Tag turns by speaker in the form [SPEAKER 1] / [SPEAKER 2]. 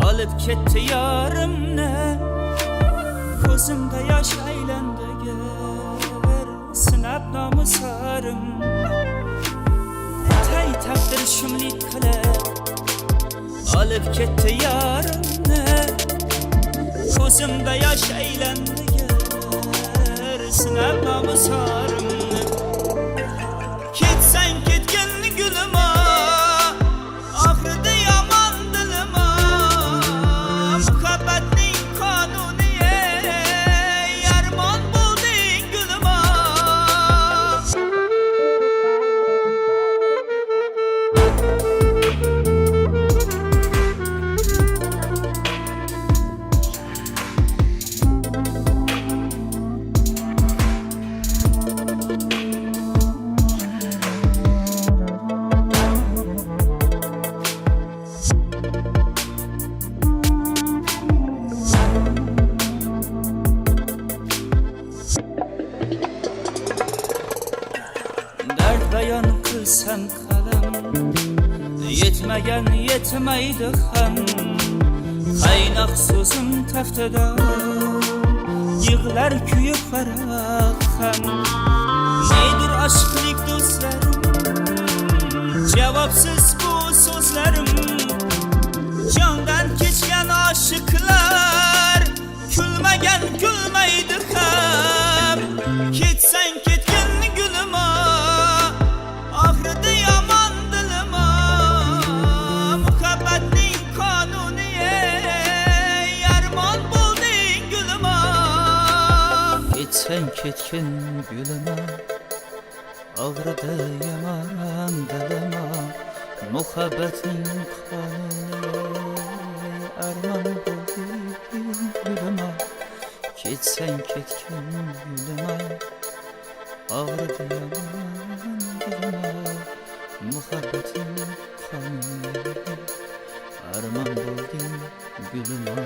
[SPEAKER 1] alıp ketdi yarimni. Ko'zimda yosh aylandi gar, sinab nomuslarimni. Tay taqdir shumlik qilib alıp ketdi yarimni. Ko'zimda yosh aylandi gar, sinab nomuslarimni. Ketsang ketgin gulima, oxirida yomon dilima. Muhabbatning qonuni armon bo'lding gulima. Bayon qilsam qalam, yetmagan yetmaydi ham. Qaynoq so'zim taftida yig'lar kuyib faraq ham. Nedir aşklik do'stlarim, javobsiz bu so'zlarim. Jondan kechgan oshiqlar kulmagan kulmaydi ham. Ketsang ketgin gulima, oxirida yomon dilima. Muhabbatning qonuni armon bo'lding gulima. Ketsang ketgin gulima, oxirida yomon dilima. Muhabbatning qonuni armon bo'lding gulima. Ketsang ketgin gulima, oxirida yomon dilima. Muhabbating qonuni armon bo'lding gulima.